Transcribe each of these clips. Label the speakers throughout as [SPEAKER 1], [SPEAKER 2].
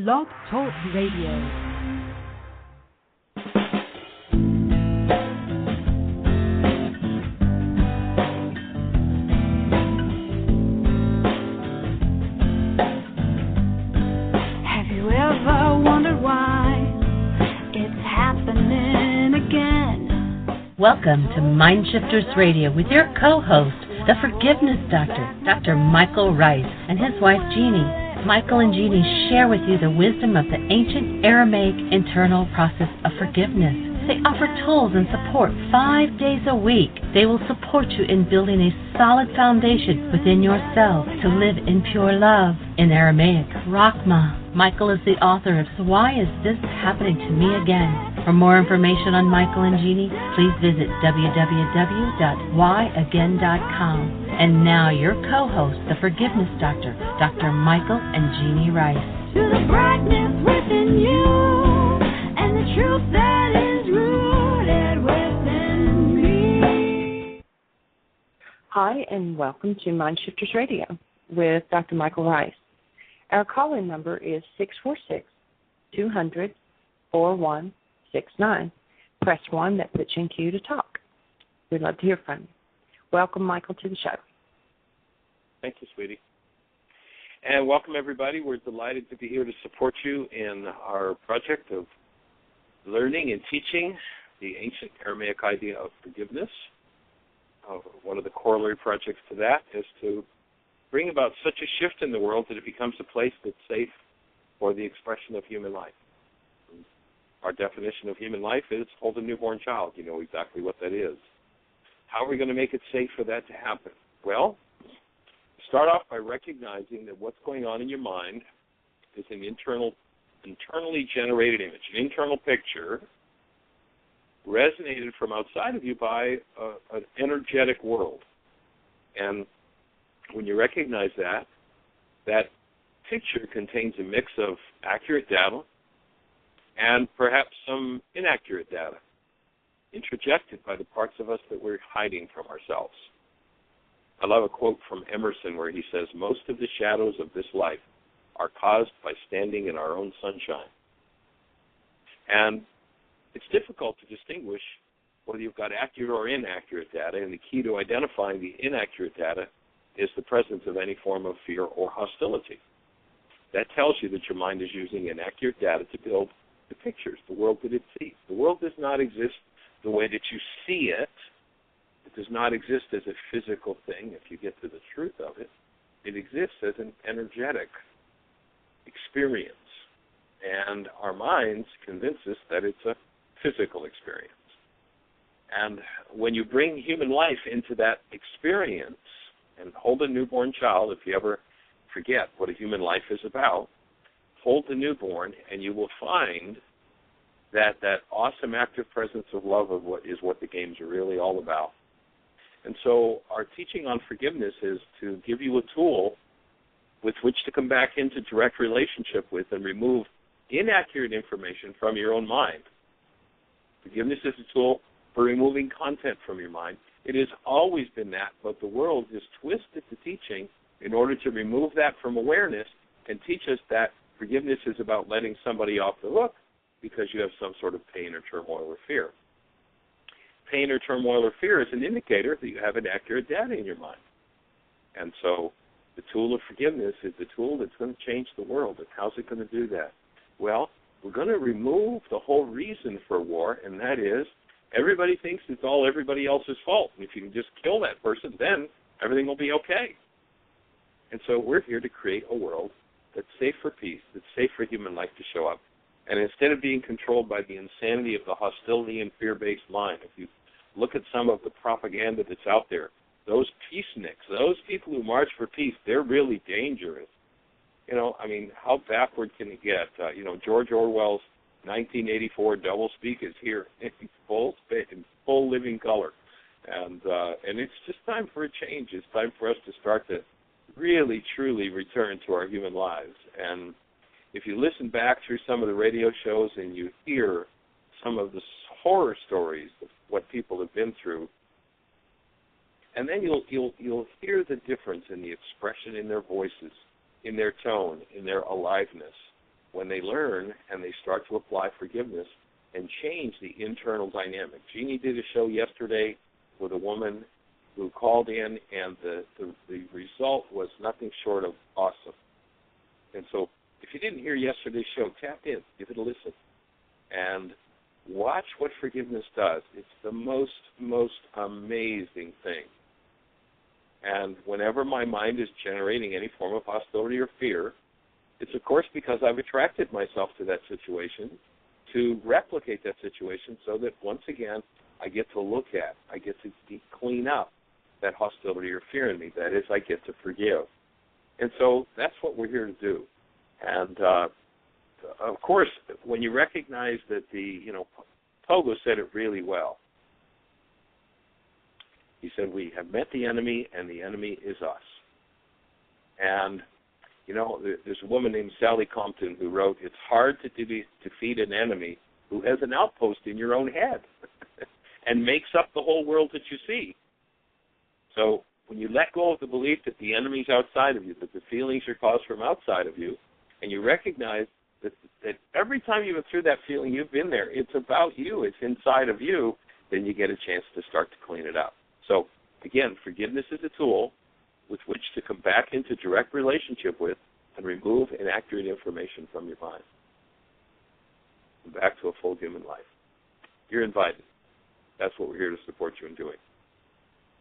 [SPEAKER 1] Blog Talk Radio.
[SPEAKER 2] Welcome to MindShifters Radio with your co-host, the Forgiveness Doctor, Dr. Michael Ryce, and his wife Jeanie. Michael and Jeanie share with you the wisdom of the ancient Aramaic internal process of forgiveness. They offer tools and support 5 days a week. They will support you in building a solid foundation within yourself to live in pure love. In Aramaic, Rachma. Michael is the author of So Why Is This Happening to Me Again? For more information on Michael and Jeanie, please visit www.whyagain.com. And now your co-host, the Forgiveness Doctor, Dr. Michael and Jeanie Ryce.
[SPEAKER 3] To the brightness within you and the truth that is rooted within me.
[SPEAKER 4] Hi, and welcome to MindShifters Radio with Dr. Michael Ryce. Our call-in number is 646-200-4169. Press 1, that puts you in queue to talk. We'd love to hear from you. Welcome, Michael, to the show.
[SPEAKER 5] Thank you, sweetie. And welcome, everybody. We're delighted to be here to support you in our project of learning and teaching the ancient Aramaic idea of forgiveness. One of the corollary projects to that is to bring about such a shift in the world that it becomes a place that's safe for the expression of human life. Our definition of human life is hold a newborn child. You know exactly what that is. How are we going to make it safe for that to happen? Well, start off by recognizing that what's going on in your mind is an internally generated image, an internal picture resonated from outside of you by an energetic world. And when you recognize that, that picture contains a mix of accurate data and perhaps some inaccurate data, interjected by the parts of us that we're hiding from ourselves. I love a quote from Emerson where he says, "Most of the shadows of this life are caused by standing in our own sunshine." And it's difficult to distinguish whether you've got accurate or inaccurate data, and the key to identifying the inaccurate data is the presence of any form of fear or hostility. That tells you that your mind is using inaccurate data to build the pictures, the world that it sees. The world does not exist the way that you see it. It does not exist as a physical thing, if you get to the truth of it. It exists as an energetic experience. And our minds convince us that it's a physical experience. And when you bring human life into that experience, and hold a newborn child, if you ever forget what a human life is about, hold the newborn, and you will find that that awesome active presence of love of what the games are really all about. And so our teaching on forgiveness is to give you a tool with which to come back into direct relationship with and remove inaccurate information from your own mind. Forgiveness is a tool for removing content from your mind. It has always been that, but the world has twisted the teaching in order to remove that from awareness and teach us that forgiveness is about letting somebody off the hook because you have some sort of pain or turmoil or fear. Pain or turmoil or fear is an indicator that you have inaccurate data in your mind. And so the tool of forgiveness is the tool that's going to change the world. And how's it going to do that? Well, we're going to remove the whole reason for war, and that is everybody thinks it's all everybody else's fault. And if you can just kill that person, then everything will be okay. And so we're here to create a world that's safe for peace, that's safe for human life to show up. And instead of being controlled by the insanity of the hostility and fear-based mind, if you look at some of the propaganda that's out there, those peaceniks, those people who march for peace, they're really dangerous. You know, I mean, how backward can it get? George Orwell's 1984 doublespeak is here in full living color. And it's just time for a change. It's time for us to start to really, truly return to our human lives. And if you listen back through some of the radio shows and you hear some of the horror stories of what people have been through, and then you'll hear the difference in the expression in their voices, in their tone, in their aliveness, when they learn and they start to apply forgiveness and change the internal dynamic. Jeanie did a show yesterday with a woman who called in, and the result was nothing short of awesome. And so if you didn't hear yesterday's show, tap in, give it a listen, and watch what forgiveness does. It's the most amazing thing. And whenever my mind is generating any form of hostility or fear, it's, of course, because I've attracted myself to that situation to replicate that situation so that, once again, I get to look at, I get to clean up that hostility or fear in me. That is, I get to forgive. And so that's what we're here to do. And, of course, when you recognize that Pogo said it really well. He said, we have met the enemy, and the enemy is us. And, there's a woman named Sally Compton who wrote, it's hard to defeat an enemy who has an outpost in your own head and makes up the whole world that you see. So when you let go of the belief that the enemy's outside of you, that the feelings are caused from outside of you, and you recognize that every time you go through that feeling, you've been there, it's about you, it's inside of you, then you get a chance to start to clean it up. So, again, forgiveness is a tool with which to come back into direct relationship with and remove inaccurate information from your mind. And back to a full human life. You're invited. That's what we're here to support you in doing.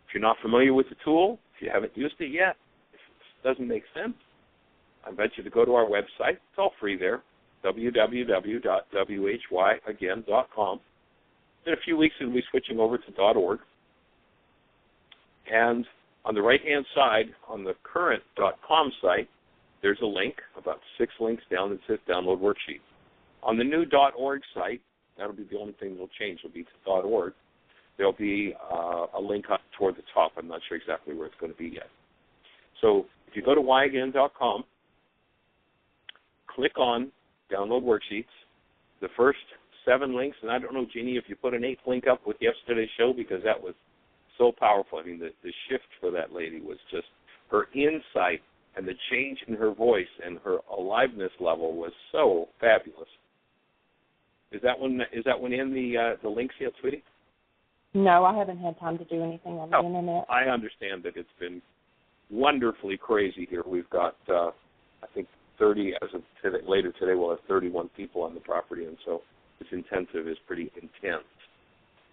[SPEAKER 5] If you're not familiar with the tool, if you haven't used it yet, if it doesn't make sense, I invite you to go to our website. It's all free there, www.whyagain.com. In a few weeks, we'll be switching over to .org. And on the right-hand side, on the current .com site, there's a link, about 6 links down, that says Download Worksheet. On the new .org site, that'll be the only thing that'll change, will be to .org. There'll be a link up toward the top. I'm not sure exactly where it's going to be yet. So if you go to whyagain.com, click on Download Worksheets. The first 7 links, and I don't know, Jeanie, if you put an 8th link up with yesterday's show, because that was so powerful. I mean, the shift for that lady was just her insight, and the change in her voice and her aliveness level was so fabulous. Is that one in the links yet, sweetie?
[SPEAKER 4] No, I haven't had time to do anything on the internet.
[SPEAKER 5] I understand that it's been wonderfully crazy here. We've got, I think, 30, as of today, later today, we'll have 31 people on the property, and so this intensive is pretty intense.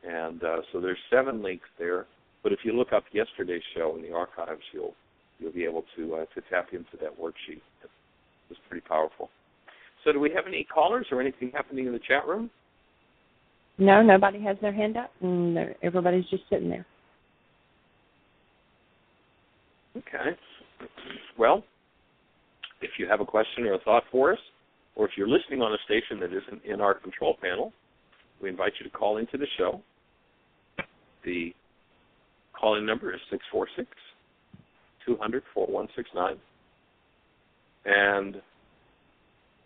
[SPEAKER 5] And so there's 7 links there. But if you look up yesterday's show in the archives, you'll be able to tap into that worksheet. It was pretty powerful. So do we have any callers or anything happening in the chat room?
[SPEAKER 4] No, nobody has their hand up, and everybody's just sitting there.
[SPEAKER 5] Okay. Well, if you have a question or a thought for us, or if you're listening on a station that isn't in our control panel, we invite you to call into the show. The call-in number is 646-200-4169. And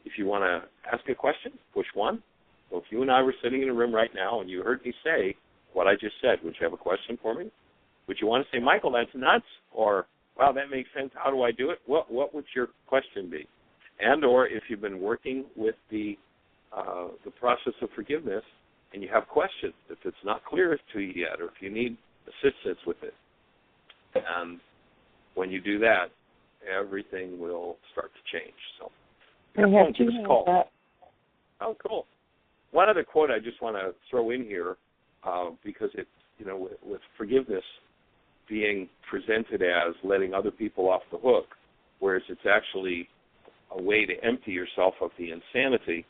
[SPEAKER 5] if you want to ask a question, push 1. So if you and I were sitting in a room right now and you heard me say what I just said, would you have a question for me? Would you want to say, Michael, that's nuts? Or, wow, that makes sense. How do I do it? What would your question be? And or if you've been working with the process of forgiveness and you have questions, if it's not clear to you yet, or if you need assistance with it, and when you do that, everything will start to change. So, give us a call. Oh, cool. One other quote I just want to throw in here, because it, with forgiveness being presented as letting other people off the hook, whereas it's actually a way to empty yourself of the insanity.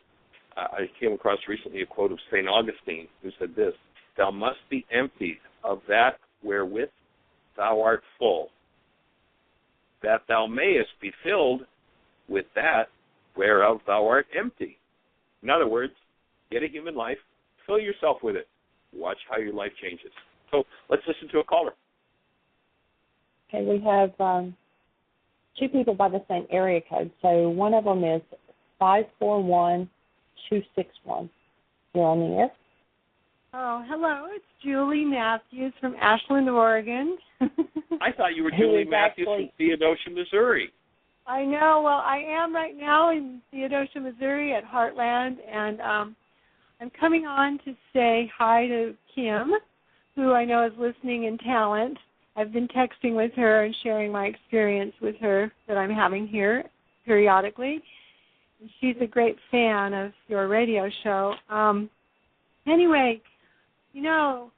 [SPEAKER 5] I came across recently a quote of St. Augustine, who said this: "Thou must be emptied of that wherewith thou art full, that thou mayest be filled with that whereof thou art empty." In other words, get a human life, fill yourself with it. Watch how your life changes. So let's listen to a caller.
[SPEAKER 4] Okay, we have 2 people by the same area code. So one of them is 541261. You're on the air.
[SPEAKER 1] Oh, hello. It's Julie Matthews from Ashland, Oregon.
[SPEAKER 5] I thought you were Julie Matthews from Theodosia, Missouri.
[SPEAKER 1] I know. Well, I am right now in Theodosia, Missouri at Heartland, and I'm coming on to say hi to Kim, who I know is listening in Talent. I've been texting with her and sharing my experience with her that I'm having here periodically. And she's a great fan of your radio show. Anyway, you know,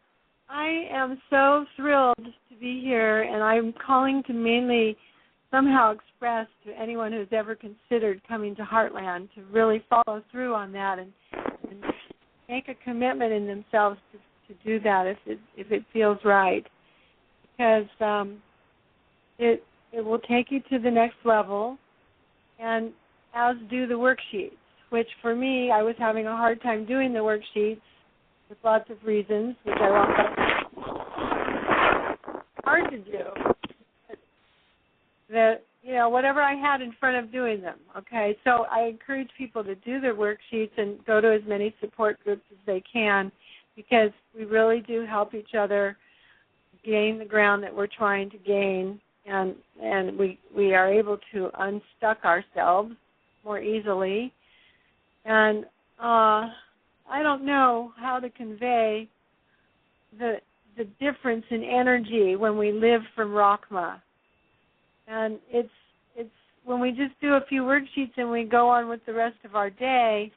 [SPEAKER 1] I am so thrilled to be here, and I'm calling to mainly somehow express to anyone who's ever considered coming to Heartland to really follow through on that and make a commitment in themselves to do that if it feels right, because it will take you to the next level, and as do the worksheets, which for me, I was having a hard time doing the worksheets with lots of reasons, which I won't. Hard to do. That, you know, whatever I had in front of doing them, okay? So I encourage people to do their worksheets and go to as many support groups as they can, because we really do help each other gain the ground that we're trying to gain, and we are able to unstuck ourselves more easily. And I don't know how to convey the difference in energy when we live from Rachma. And it's when we just do a few worksheets and we go on with the rest of our day,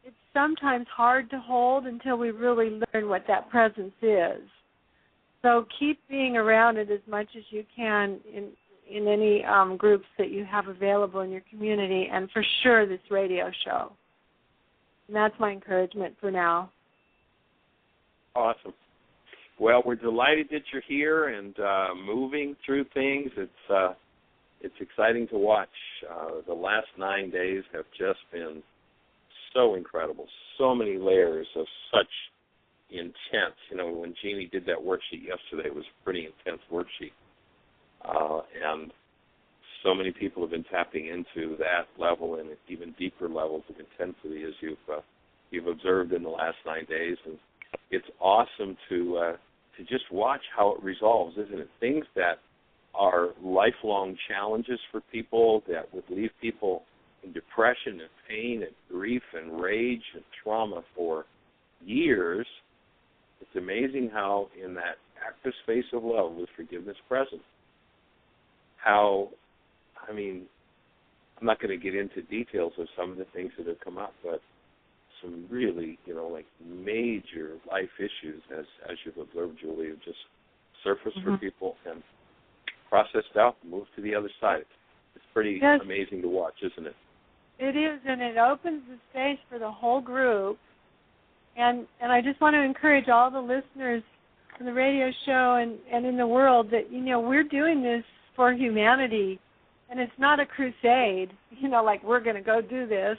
[SPEAKER 1] it's sometimes hard to hold until we really learn what that presence is. So keep being around it as much as you can in any groups that you have available in your community, and for sure this radio show. And that's my encouragement for now.
[SPEAKER 5] Awesome. Well, we're delighted that you're here and moving through things. It's exciting to watch. The last 9 days have just been so incredible. So many layers of such intense. You know, when Jeanie did that worksheet yesterday, it was a pretty intense worksheet. And so many people have been tapping into that level and even deeper levels of intensity, as you've observed in the last 9 days. And it's awesome to just watch how it resolves, isn't it? Things that are lifelong challenges for people that would leave people in depression and pain and grief and rage and trauma for years. It's amazing how in that active space of love with forgiveness present, how, I mean, I'm not going to get into details of some of the things that have come up, but some really, you know, like major life issues, as you've observed, Julie, have just surfaced for people and processed out and moved to the other side. It's pretty amazing to watch, isn't it?
[SPEAKER 1] It is, and it opens the space for the whole group. And I just want to encourage all the listeners in the radio show and in the world that, you know, we're doing this for humanity, and it's not a crusade, you know, like we're going to go do this.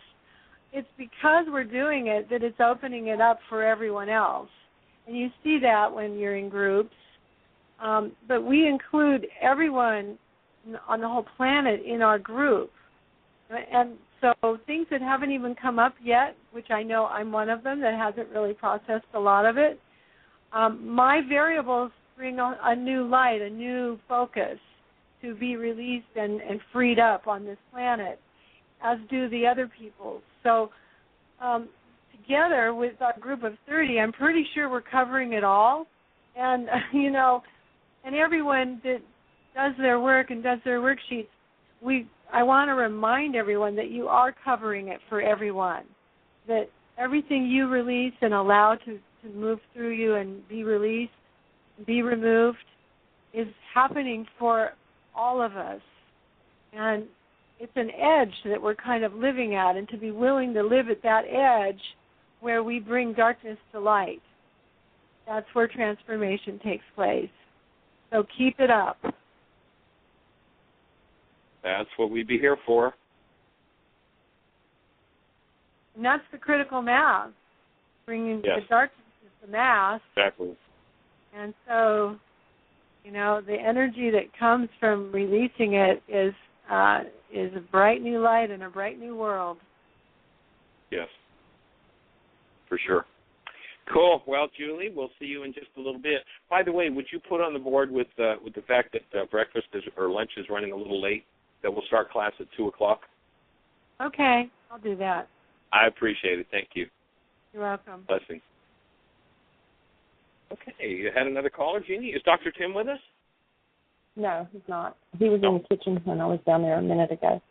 [SPEAKER 1] It's because we're doing it that it's opening it up for everyone else. And you see that when you're in groups. But we include everyone on the whole planet in our group. And so things that haven't even come up yet, which I know I'm one of them that hasn't really processed a lot of it, my variables bring a new light, a new focus to be released and freed up on this planet, as do the other people's. So together with our group of 30, I'm pretty sure we're covering it all. And, you know, and everyone that does their work and does their worksheets, I want to remind everyone that you are covering it for everyone, that everything you release and allow to move through you and be released, be removed, is happening for all of us. And it's an edge that we're kind of living at, and to be willing to live at that edge where we bring darkness to light, that's where transformation takes place. So keep it up.
[SPEAKER 5] That's what we'd be here for.
[SPEAKER 1] And that's the critical mass, bringing the darkness to the mass.
[SPEAKER 5] Exactly.
[SPEAKER 1] And so, you know, the energy that comes from releasing it is a bright new light and a bright new world.
[SPEAKER 5] Yes, for sure. Cool. Well, Julie, we'll see you in just a little bit. By the way, would you put on the board with the fact that breakfast or lunch is running a little late, that we'll start class at 2 o'clock?
[SPEAKER 1] Okay, I'll do that.
[SPEAKER 5] I appreciate it. Thank you.
[SPEAKER 1] You're welcome.
[SPEAKER 5] Blessings. Okay, you had another caller, Jeanie? Is Dr. Tim with us?
[SPEAKER 4] No, he's not. He was in the kitchen when I was down there a minute ago.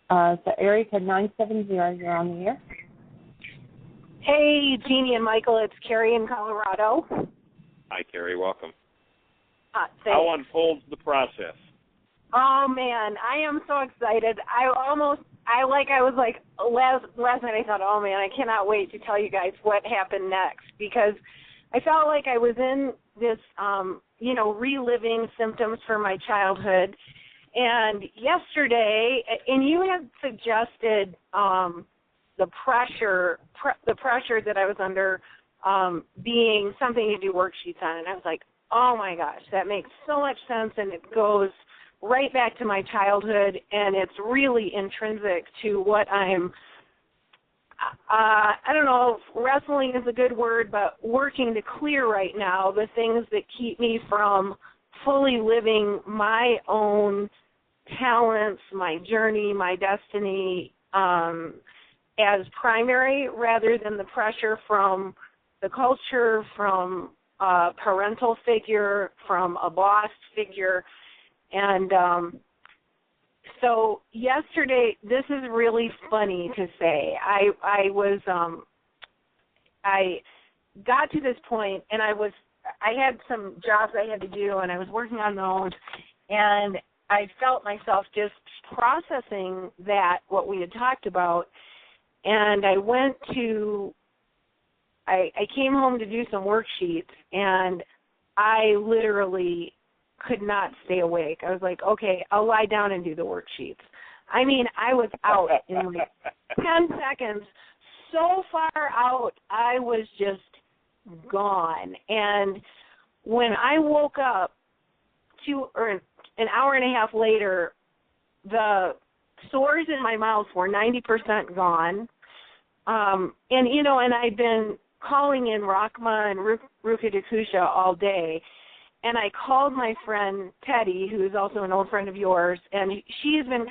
[SPEAKER 4] So area code 970, you're on the air.
[SPEAKER 6] Hey, Jeanie and Michael, it's Carrie in Colorado.
[SPEAKER 5] Hi, Carrie. Welcome.
[SPEAKER 6] Thanks.
[SPEAKER 5] How unfolds the process?
[SPEAKER 6] Oh, man, I am so excited. Last night I thought, oh, man, I cannot wait to tell you guys what happened next, because I felt like I was in this, reliving symptoms from my childhood. And yesterday, and you had suggested the pressure that I was under being something to do worksheets on, and I was like, oh, my gosh, that makes so much sense, and it goes right back to my childhood, and it's really intrinsic to what I'm, I don't know if wrestling is a good word, but working to clear right now the things that keep me from fully living my own talents, my journey, my destiny as primary, rather than the pressure from the culture, from a parental figure, from a boss figure. And so yesterday, this is really funny to say. I got to this point, and I had some jobs I had to do, and I was working on those, and I felt myself just processing what we had talked about, and I came home to do some worksheets, and I literally could not stay awake. I was like, okay, I'll lie down and do the worksheets. I mean, I was out in like 10 seconds, so far out, I was just gone. And when I woke up an hour and a half later, the sores in my mouth were 90% gone. And I'd been calling in Rachma and Ruka Dakusha all day. And I called my friend Teddy, who is also an old friend of yours, and she has been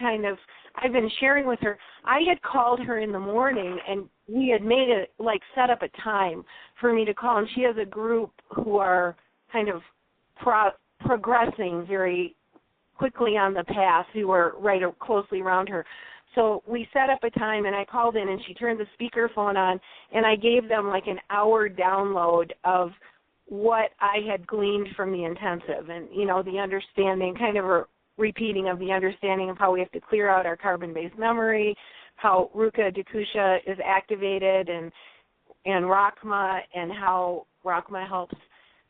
[SPEAKER 6] I've been sharing with her. I had called her in the morning, and we had set up a time for me to call, and she has a group who are kind of progressing very quickly on the path, who are right closely around her. So we set up a time, and I called in, and she turned the speakerphone on, and I gave them like an hour download of what I had gleaned from the intensive, and, the understanding, kind of a repeating of the understanding of how we have to clear out our carbon-based memory, how Ruka Dakusha is activated, and Rachma, and how Rachma helps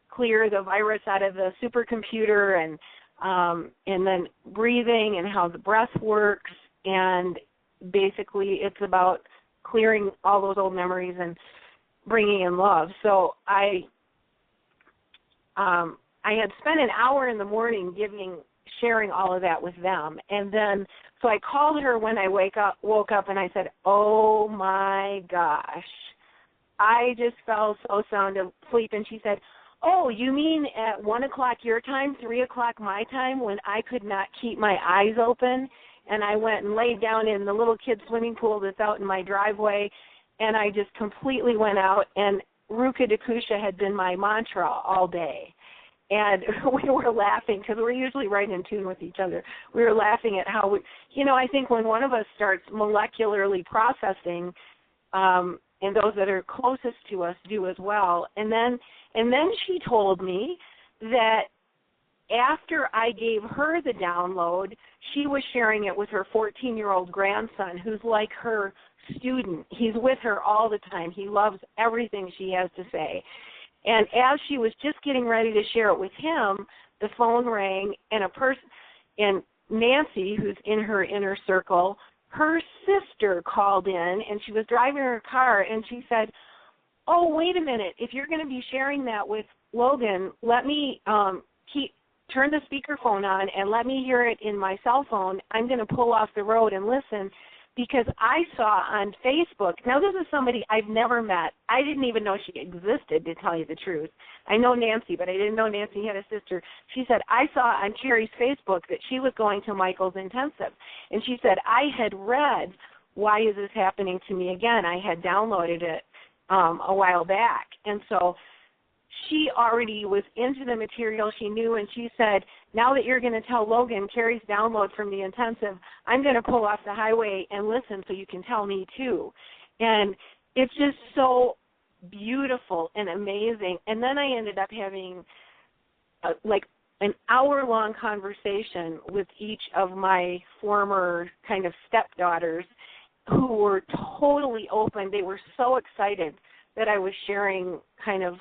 [SPEAKER 6] clear the virus out of the supercomputer, and then breathing and how the breath works, and basically it's about clearing all those old memories and bringing in love. So I had spent an hour in the morning sharing all of that with them. And then, so I called her when I woke up, and I said, oh my gosh, I just fell so sound asleep. And she said, oh, you mean at 1 o'clock your time, 3 o'clock my time, when I could not keep my eyes open? And I went and laid down in the little kid's swimming pool that's out in my driveway, and I just completely went out, and Ruka Dakusha had been my mantra all day. And we were laughing because we're usually right in tune with each other. We were laughing at how I think when one of us starts molecularly processing, and those that are closest to us do as well. And then she told me that after I gave her the download, she was sharing it with her 14-year-old grandson, who's like her student. He's with her all the time. He loves everything she has to say. And as she was just getting ready to share it with him, the phone rang, and Nancy, who's in her inner circle, her sister called in, and she was driving her car, and she said, oh, wait a minute, if you're going to be sharing that with Logan, let me turn the speakerphone on and let me hear it in my cell phone. I'm going to pull off the road and listen, because I saw on Facebook, now this is somebody I've never met. I didn't even know she existed, to tell you the truth. I know Nancy, but I didn't know Nancy had a sister. She said, I saw on Cherry's Facebook that she was going to Michael's intensive. And she said, I had read, Why Is This Happening to Me Again? I had downloaded it a while back. And so she already was into the material. She knew, and she said, now that you're going to tell Logan Carrie's download from the intensive, I'm going to pull off the highway and listen so you can tell me too. And it's just so beautiful and amazing. And then I ended up having like an hour-long conversation with each of my former kind of stepdaughters who were totally open. They were so excited that I was sharing kind of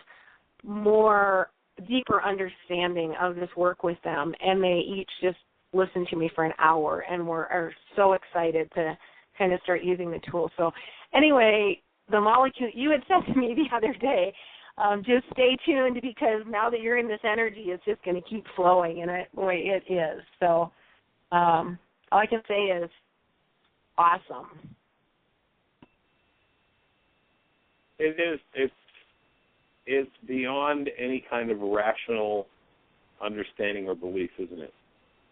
[SPEAKER 6] more deeper understanding of this work with them, and they each just listened to me for an hour and are so excited to kind of start using the tool. So anyway, the molecule, you had said to me the other day, just stay tuned, because now that you're in this energy, it's just going to keep flowing, and boy, it is. So all I can say is awesome.
[SPEAKER 5] It is. It's beyond any kind of rational understanding or belief, isn't it?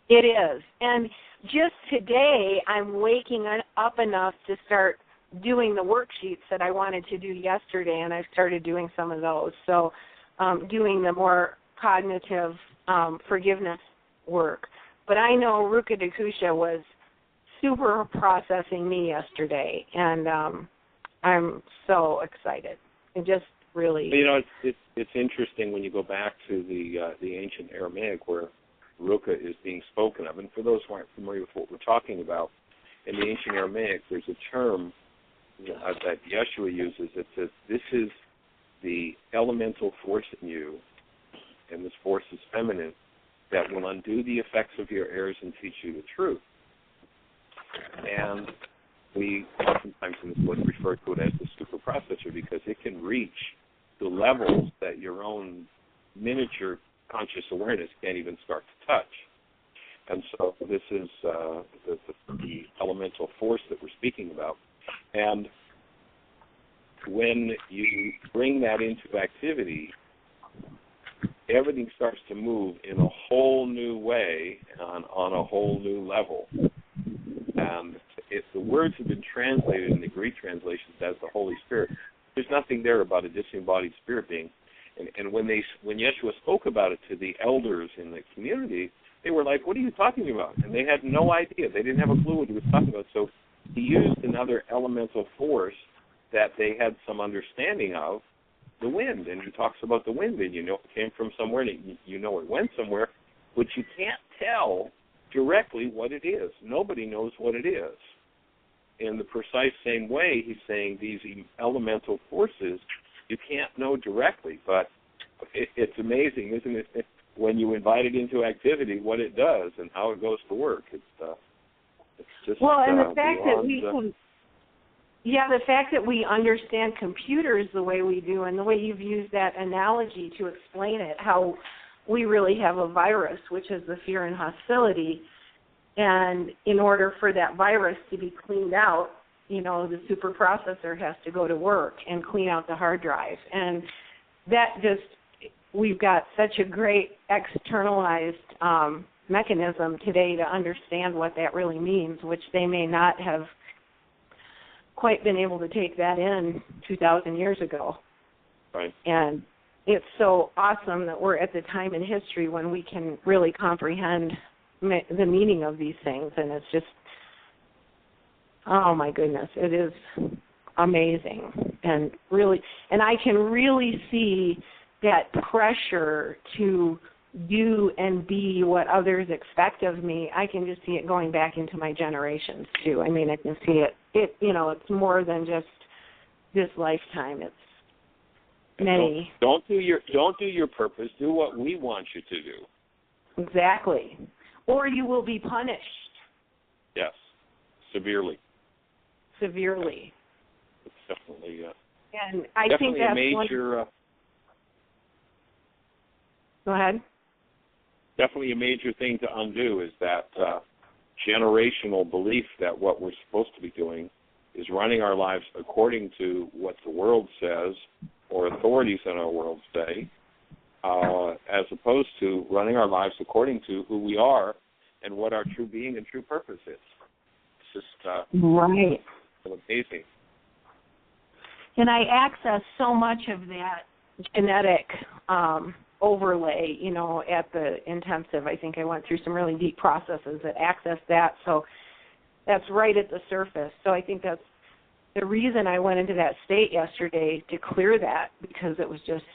[SPEAKER 6] It is. And just today, I'm waking up enough to start doing the worksheets that I wanted to do yesterday, and I've started doing some of those. So doing the more cognitive forgiveness work. But I know Ruka Dakusha was super processing me yesterday, and I'm so excited. And just really,
[SPEAKER 5] you know, it's interesting when you go back to the ancient Aramaic where Ruka is being spoken of. And for those who aren't familiar with what we're talking about, in the ancient Aramaic, there's a term that Yeshua uses that says, this is the elemental force in you, and this force is feminine, that will undo the effects of your errors and teach you the truth. And we oftentimes in this book refer to it as the super processor, because it can reach the levels that your own miniature conscious awareness can't even start to touch. And so this is the elemental force that we're speaking about. And when you bring that into activity, everything starts to move in a whole new way, on a whole new level. And if the words have been translated in the Greek translations as the Holy Spirit, there's nothing there about a disembodied spirit being. And when Yeshua spoke about it to the elders in the community, they were like, what are you talking about? And they had no idea. They didn't have a clue what he was talking about. So he used another elemental force that they had some understanding of, the wind. And he talks about the wind, and you know it came from somewhere, and you know it went somewhere, but you can't tell directly what it is. Nobody knows what it is. In the precise same way, he's saying these elemental forces, you can't know directly, but it's amazing, isn't it, when you invite it into activity, what it does and how it goes to work. It's just
[SPEAKER 6] and the fact that the fact that we understand computers the way we do, and the way you've used that analogy to explain it, how we really have a virus, which is the fear and hostility. And in order for that virus to be cleaned out, you know, the super processor has to go to work and clean out the hard drive. And that just, we've got such a great externalized mechanism today to understand what that really means, which they may not have quite been able to take that in 2,000 years ago.
[SPEAKER 5] Right.
[SPEAKER 6] And it's so awesome that we're at the time in history when we can really comprehend the meaning of these things, and it's just, oh my goodness, it is amazing. And really, and I can really see that pressure to do and be what others expect of me. I can just see it going back into my generations too. I mean, I can see it, you know, it's more than just this lifetime. It's many.
[SPEAKER 5] Don't do your purpose. Do what we want you to do.
[SPEAKER 6] Exactly. Or you will be punished.
[SPEAKER 5] Yes, severely.
[SPEAKER 6] Severely.
[SPEAKER 5] It's definitely.
[SPEAKER 6] And I think that's
[SPEAKER 5] a major.
[SPEAKER 6] Go ahead.
[SPEAKER 5] Definitely a major thing to undo is that generational belief that what we're supposed to be doing is running our lives according to what the world says or authorities in our world say, as opposed to running our lives according to who we are and what our true being and true purpose is. It's just
[SPEAKER 6] right.
[SPEAKER 5] amazing.
[SPEAKER 6] And I access so much of that genetic overlay, at the intensive. I think I went through some really deep processes that access that, so that's right at the surface. So I think that's the reason I went into that state yesterday, to clear that, because it was just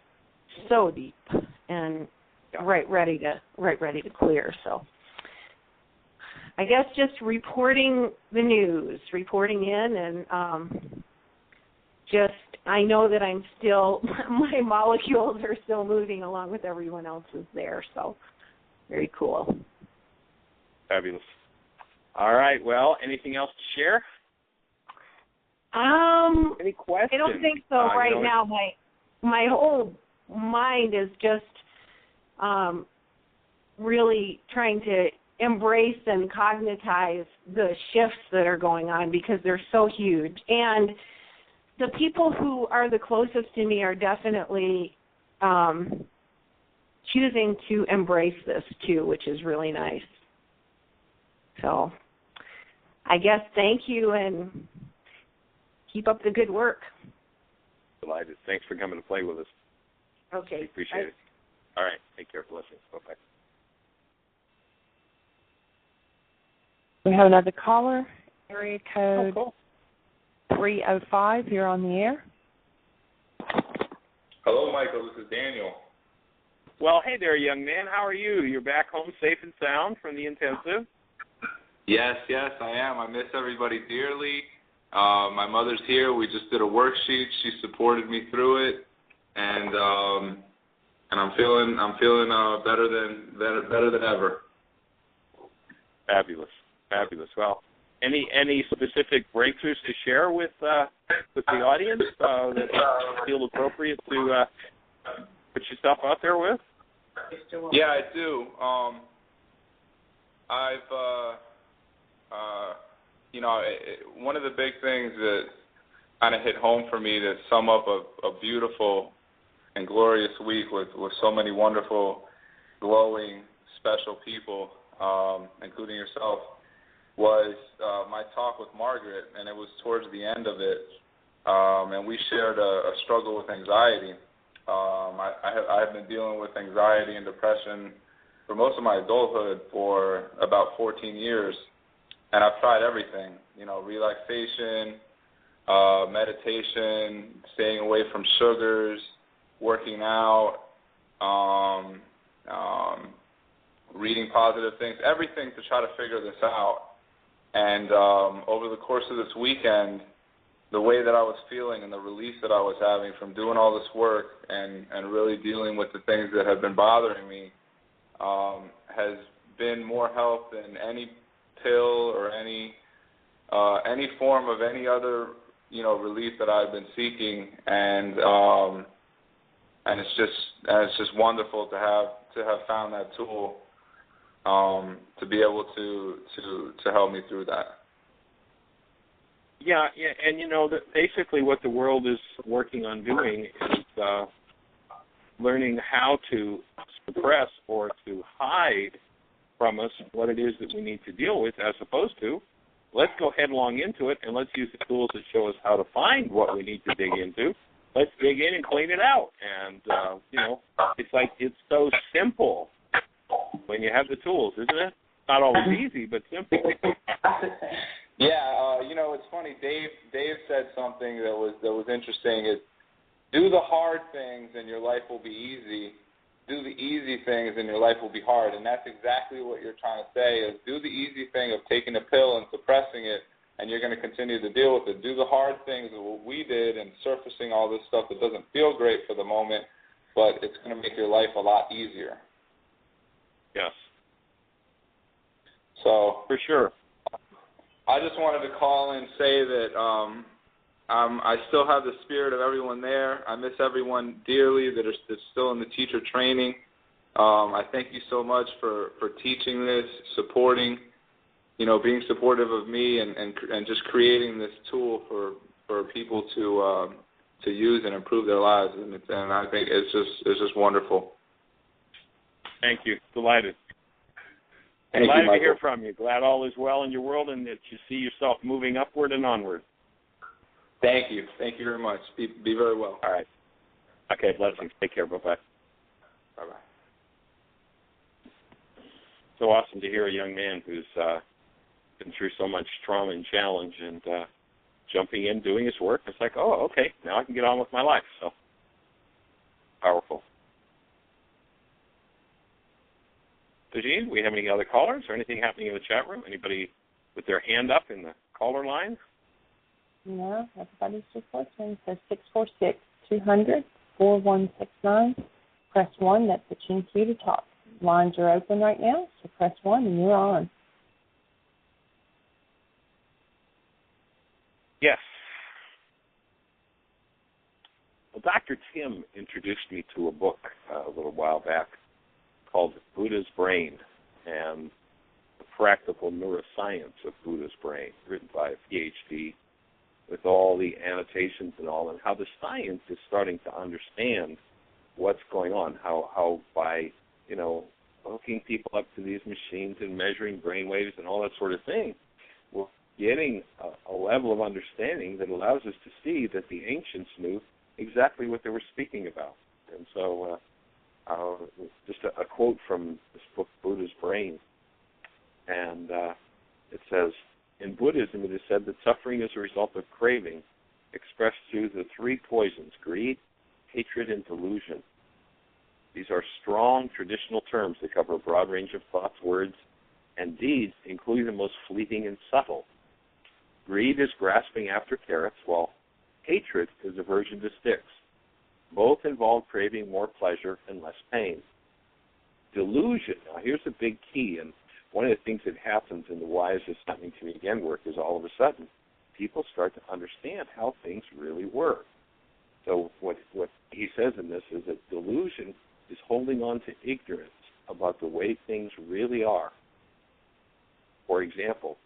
[SPEAKER 6] so deep and right ready to clear. So I guess just reporting the news, reporting in, and I know that I'm still, my molecules are still moving along with everyone else's there, so very cool.
[SPEAKER 5] Fabulous. All right, well, anything else to share? Any questions?
[SPEAKER 6] I don't think so right now. My whole mind is just really trying to embrace and cognitize the shifts that are going on, because they're so huge. And the people who are the closest to me are definitely choosing to embrace this too, which is really nice. So I guess thank you, and keep up the good work.
[SPEAKER 5] Delighted. Thanks for coming to play with us.
[SPEAKER 6] Okay.
[SPEAKER 5] We appreciate it. All right. Take care. Blessings. Bye-bye.
[SPEAKER 4] We have another caller, area code 305. You're on the air.
[SPEAKER 7] Hello, Michael. This is Daniel.
[SPEAKER 5] Well, hey there, young man. How are you? You're back home safe and sound from the intensive?
[SPEAKER 7] Yes, I am. I miss everybody dearly. My mother's here. We just did a worksheet. She supported me through it, and I'm feeling better than ever.
[SPEAKER 5] Fabulous. Well, any specific breakthroughs to share with the audience that you feel appropriate to put yourself out there with?
[SPEAKER 7] Yeah, I do. One of the big things that kind of hit home for me, that sum up a beautiful and glorious week with so many wonderful, glowing, special people, including yourself, was my talk with Margaret, and it was towards the end of it, and we shared a struggle with anxiety. I have been dealing with anxiety and depression for most of my adulthood for about 14 years, and I've tried everything, relaxation, meditation, staying away from sugars, working out, reading positive things, everything to try to figure this out. And over the course of this weekend, the way that I was feeling and the release that I was having from doing all this work and really dealing with the things that have been bothering me has been more help than any pill or any form of any other relief that I've been seeking, and it's just wonderful to have found that tool to be able to help me through that.
[SPEAKER 5] Yeah, and basically what the world is working on doing is learning how to suppress or to hide from us what it is that we need to deal with, as opposed to let's go headlong into it and let's use the tools that show us how to find what we need to dig into. Let's dig in and clean it out. And, it's like it's so simple when you have the tools, isn't it? Not always easy, but simple.
[SPEAKER 7] Yeah, it's funny. Dave said something that was interesting. Is do the hard things and your life will be easy. Do the easy things and your life will be hard. And that's exactly what you're trying to say, is do the easy thing of taking a pill and suppressing it, and you're going to continue to deal with it. Do the hard things of what we did and surfacing all this stuff that doesn't feel great for the moment, but it's going to make your life a lot easier.
[SPEAKER 5] Yes.
[SPEAKER 7] So
[SPEAKER 5] for sure.
[SPEAKER 7] I just wanted to call and say that I still have the spirit of everyone there. I miss everyone dearly that's still in the teacher training. I thank you so much for teaching this, supporting, being supportive of me and just creating this tool for people to use and improve their lives, and I think it's just wonderful.
[SPEAKER 5] Thank you. Delighted. Delighted to hear from you. Glad all is well in your world and that you see yourself moving upward and onward.
[SPEAKER 7] Thank you. Thank you very much. Be very well.
[SPEAKER 5] All right. Okay, blessings. Take care. Bye-bye.
[SPEAKER 7] Bye-bye.
[SPEAKER 5] So awesome to hear a young man who's been through so much trauma and challenge and jumping in, doing his work. It's like, oh, okay, now I can get on with my life. So powerful. So, Jean, do we have any other callers or anything happening in the chat room? Anybody with their hand up in the caller line?
[SPEAKER 4] No, everybody's just listening. So 646-200-4169. Press 1. That puts you in queue to talk. Lines are open right now, so press 1 and you're on.
[SPEAKER 5] Yes. Well, Dr. Tim introduced me to a book a little while back called Buddha's Brain and the Practical Neuroscience of Buddha's Brain, written by a PhD with all the annotations and all, and how the science is starting to understand what's going on, how by, hooking people up to these machines and measuring brain waves and all that sort of thing, we're getting a level of understanding that allows us to see that the ancients knew exactly what they were speaking about. And so just a quote from this book, Buddha's Brain, and it says, in Buddhism it is said that suffering is a result of craving expressed through the three poisons, greed, hatred, and delusion. These are strong traditional terms that cover a broad range of thoughts, words, and deeds, including the most fleeting and subtle. Greed is grasping after carrots, while hatred is aversion to sticks. Both involve craving more pleasure and less pain. Delusion, now here's a big key, and one of the things that happens in the Why Is This Happening to Me Again work is all of a sudden people start to understand how things really work. So what he says in this is that delusion is holding on to ignorance about the way things really are. For example,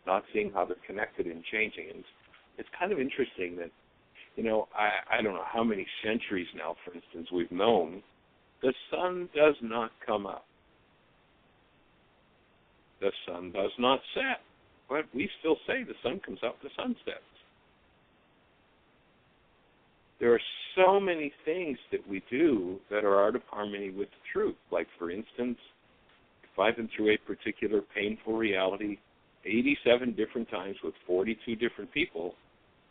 [SPEAKER 5] not seeing how they're connected and changing. And it's kind of interesting that, I don't know how many centuries now, for instance, we've known the sun does not come up. The sun does not set. But we still say the sun comes up, the sun sets. There are so many things that we do that are out of harmony with the truth. Like, for instance, if I've been through a particular painful reality 87 different times with 42 different people,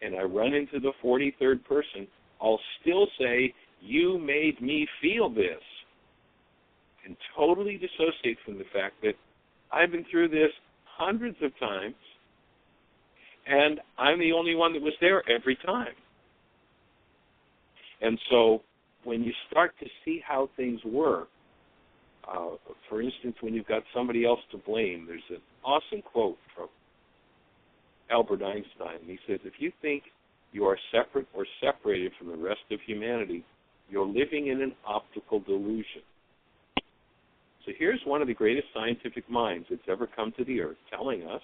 [SPEAKER 5] and I run into the 43rd person, I'll still say, you made me feel this, and totally dissociate from the fact that I've been through this hundreds of times, and I'm the only one that was there every time. And so when you start to see how things work, for instance, when you've got somebody else to blame, there's an awesome quote from Albert Einstein. He says, if you think you are separate or separated from the rest of humanity, you're living in an optical delusion. So here's one of the greatest scientific minds that's ever come to the earth telling us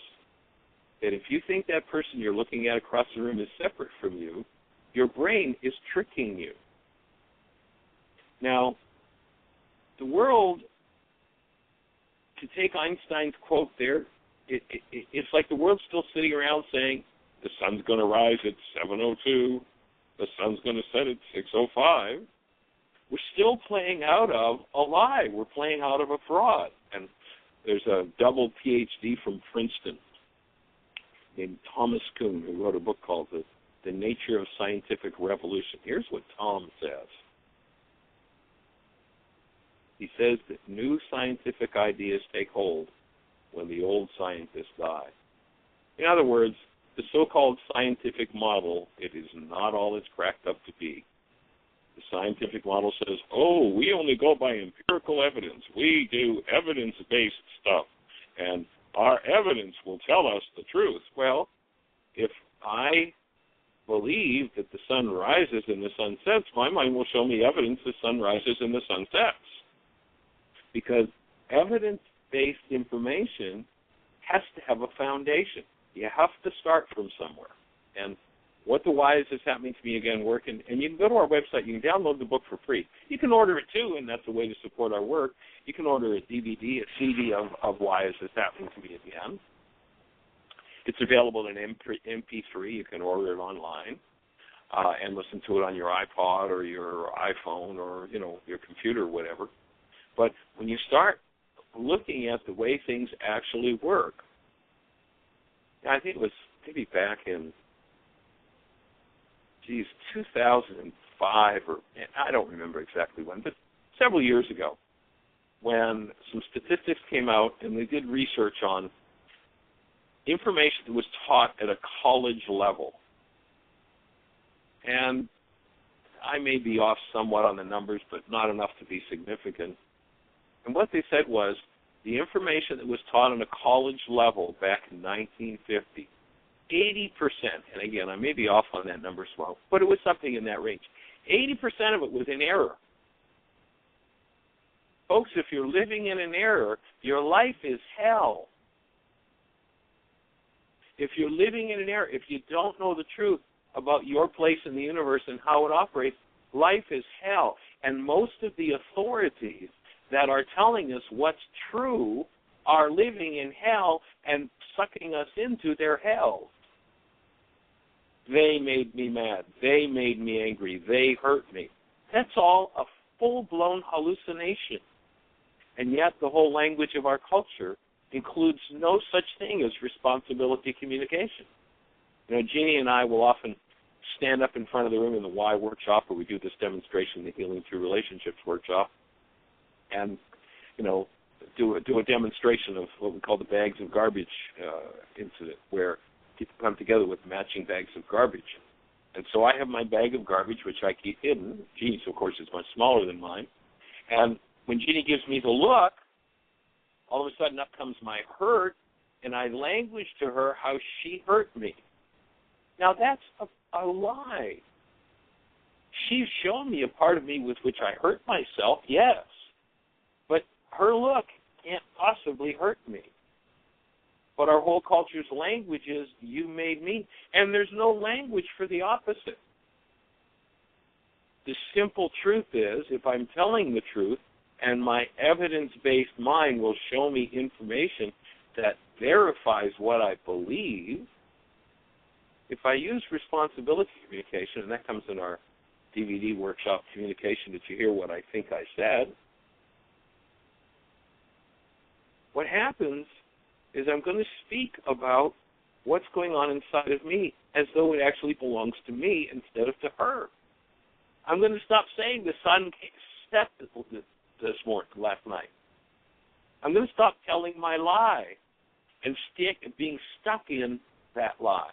[SPEAKER 5] that if you think that person you're looking at across the room is separate from you, your brain is tricking you. Now, the world, to take Einstein's quote there, it's like the world's still sitting around saying, the sun's going to rise at 7:02, the sun's going to set at 6:05. We're still playing out of a lie. We're playing out of a fraud. And there's a double PhD from Princeton named Thomas Kuhn who wrote a book called The Nature of Scientific Revolution. Here's what Tom says. He says that new scientific ideas take hold when the old scientists die. In other words, the so-called scientific model, it is not all it's cracked up to be. The scientific model says, we only go by empirical evidence. We do evidence-based stuff, and our evidence will tell us the truth. Well, if I believe that the sun rises and the sun sets, my mind will show me evidence the sun rises and the sun sets. Because evidence-based information has to have a foundation. You have to start from somewhere. And what the why is this happening to me again working? And you can go to our website. You can download the book for free. You can order it too, and that's a way to support our work. You can order a DVD, a CD of why is this happening to me again. It's available in MP3. You can order it online and listen to it on your iPod or your iPhone or your computer or whatever. But when you start looking at the way things actually work, I think it was maybe back in 2005 or I don't remember exactly when, but several years ago, when some statistics came out and they did research on information that was taught at a college level. And I may be off somewhat on the numbers, but not enough to be significant. And what they said was the information that was taught on a college level back in 1950, 80%, and again, I may be off on that number small, but it was something in that range. 80% of it was in error. Folks, if you're living in an error, your life is hell. If you're living in an error, if you don't know the truth about your place in the universe and how it operates, life is hell. And most of the authorities that are telling us what's true are living in hell and sucking us into their hell. They made me mad. They made me angry. They hurt me. That's all a full-blown hallucination. And yet the whole language of our culture includes no such thing as responsibility communication. Jeanie and I will often stand up in front of the room in the Why workshop, where we do this demonstration, the Healing Through Relationships workshop, and, do a demonstration of what we call the bags of garbage incident, where people come together with matching bags of garbage. And so I have my bag of garbage, which I keep hidden. Jeanie's, of course, is much smaller than mine. And when Jeanie gives me the look, all of a sudden up comes my hurt, and I language to her how she hurt me. Now, that's a lie. She's shown me a part of me with which I hurt myself, yes. But her look can't possibly hurt me. But our whole culture's language is, you made me. And there's no language for the opposite. The simple truth is, if I'm telling the truth, and my evidence-based mind will show me information that verifies what I believe, if I use responsibility communication, and that comes in our DVD workshop, Communication Did You Hear What I Think I Said, what happens is I'm going to speak about what's going on inside of me as though it actually belongs to me instead of to her. I'm going to stop saying the sun set last night. I'm going to stop telling my lie and being stuck in that lie.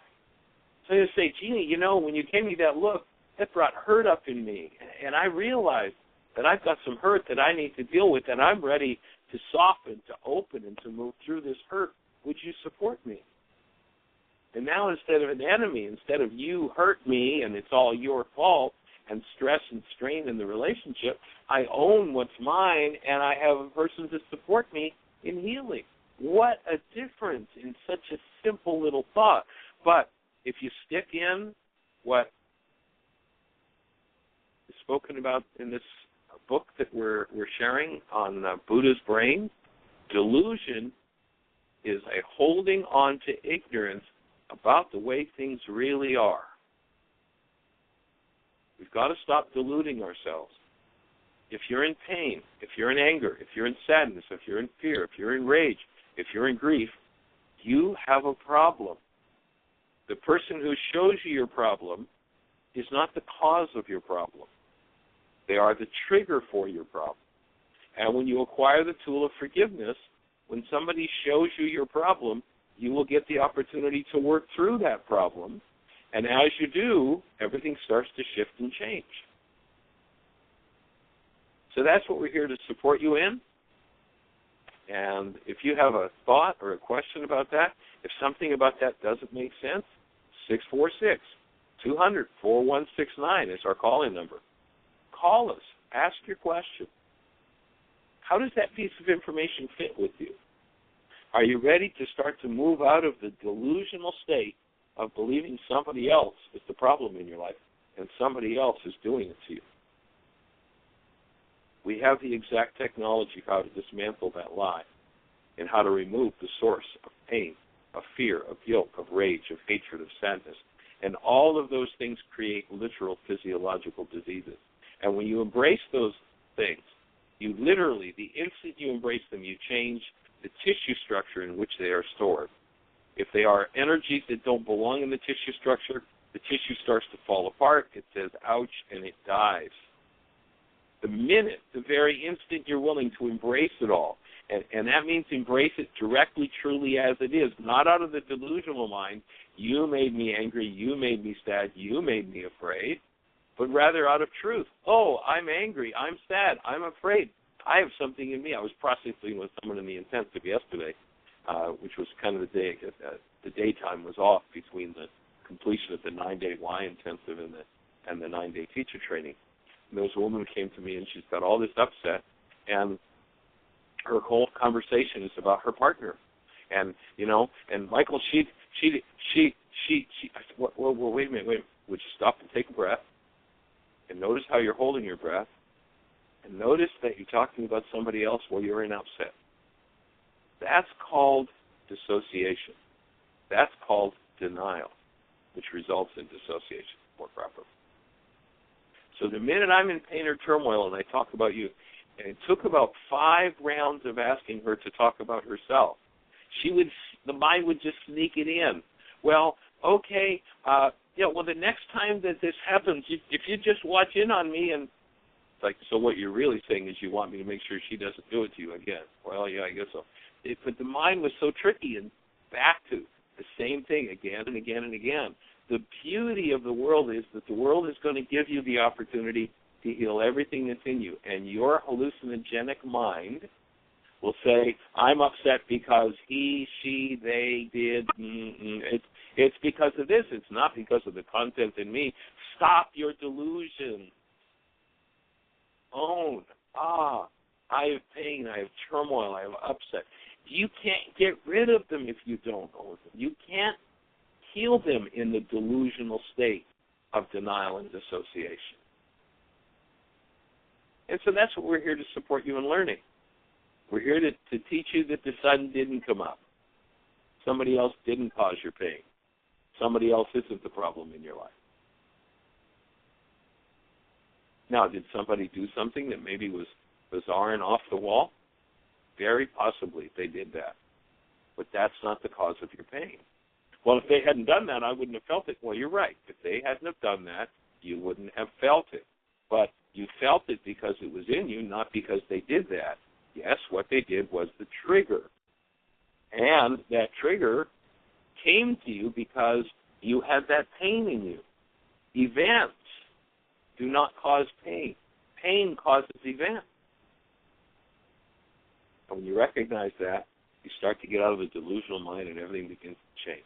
[SPEAKER 5] So I'm going to say, Jeanie, when you gave me that look, that brought hurt up in me. And I realized that I've got some hurt that I need to deal with, and I'm ready to soften, to open, and to move through this hurt. Would you support me? And now instead of an enemy, instead of you hurt me and it's all your fault and stress and strain in the relationship, I own what's mine and I have a person to support me in healing. What a difference in such a simple little thought. But if you stick in what is spoken about in this book that we're sharing on Buddha's brain, delusion is a holding on to ignorance about the way things really are. We've got to stop deluding ourselves. If you're in pain, if you're in anger, if you're in sadness, if you're in fear, if you're in rage, if you're in grief, you have a problem. The person who shows you your problem is not the cause of your problem. They are the trigger for your problem. And when you acquire the tool of forgiveness, when somebody shows you your problem, you will get the opportunity to work through that problem. And as you do, everything starts to shift and change. So that's what we're here to support you in. And if you have a thought or a question about that, if something about that doesn't make sense, 646-200-4169 is our call-in number. Call us. Ask your question. How does that piece of information fit with you? Are you ready to start to move out of the delusional state of believing somebody else is the problem in your life and somebody else is doing it to you? We have the exact technology how to dismantle that lie and how to remove the source of pain, of fear, of guilt, of rage, of hatred, of sadness. And all of those things create literal physiological diseases. And when you embrace those things, you literally, the instant you embrace them, you change the tissue structure in which they are stored. If they are energies that don't belong in the tissue structure, the tissue starts to fall apart, it says ouch, and it dies. The very instant you're willing to embrace it all, and that means embrace it directly, truly as it is, not out of the delusional mind, you made me angry, you made me sad, you made me afraid, but rather out of truth. Oh, I'm angry, I'm sad, I'm afraid. I have something in me. I was processing with someone in the intensive yesterday, which was kind of the daytime was off between the completion of the 9-day Y intensive and the 9-day teacher training. And there was a woman who came to me, and she's got all this upset, and her whole conversation is about her partner. And, and Michael, she I said, well, wait a minute. Would you stop and take a breath and notice how you're holding your breath and notice that you're talking about somebody else while you're in upset? That's called dissociation. That's called denial, which results in dissociation, more properly. So the minute I'm in pain or turmoil and I talk about you, and it took about 5 rounds of asking her to talk about herself, the mind would just sneak it in. Well, okay, the next time that this happens, if you just watch in on me, and it's like, so what you're really saying is you want me to make sure she doesn't do it to you again. Well, yeah, I guess so. But the mind was so tricky, and back to the same thing again and again and again. The beauty of the world is that the world is going to give you the opportunity to heal everything that's in you. And your hallucinogenic mind will say, I'm upset because he, she, they did. It's because of this. It's not because of the content in me. Stop your delusion. Own. I have pain. I have turmoil. I have upset. You can't get rid of them if you don't own them. You can't heal them in the delusional state of denial and dissociation. And so that's what we're here to support you in learning. We're here to teach you that the sun didn't come up. Somebody else didn't cause your pain. Somebody else isn't the problem in your life. Now, did somebody do something that maybe was bizarre and off the wall? Very possibly they did that. But that's not the cause of your pain. Well, if they hadn't done that, I wouldn't have felt it. Well, you're right. If they hadn't have done that, you wouldn't have felt it. But you felt it because it was in you, not because they did that. Yes, what they did was the trigger. And that trigger came to you because you had that pain in you. Events do not cause pain. Pain causes events. And when you recognize that, you start to get out of the delusional mind and everything begins to change.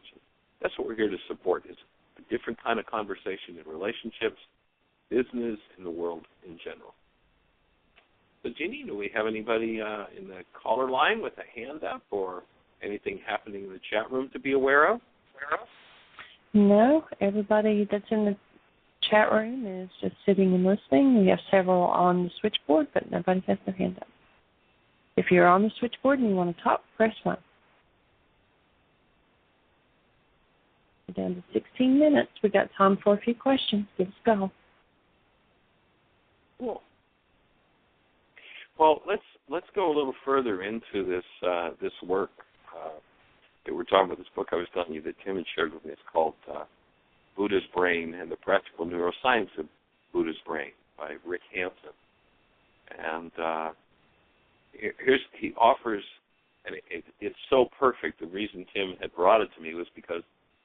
[SPEAKER 5] That's what we're here to support, is a different kind of conversation in relationships, business, and the world in general. So, Jeanie, do we have anybody in the caller line with a hand up or anything happening in the chat room to be aware of?
[SPEAKER 4] No, everybody that's in the chat room is just sitting and listening. We have several on the switchboard, but nobody has their hand up. If you're on the switchboard and you want to talk, press 1. We're down to 16 minutes. We got time for a few questions. Give us a go.
[SPEAKER 5] Cool. Well, let's go a little further into this work that we're talking about. This book I was telling you that Tim had shared with me. It's called Buddha's Brain and the Practical Neuroscience of Buddha's Brain by Rick Hansen. And he offers, and it's so perfect. The reason Tim had brought it to me was because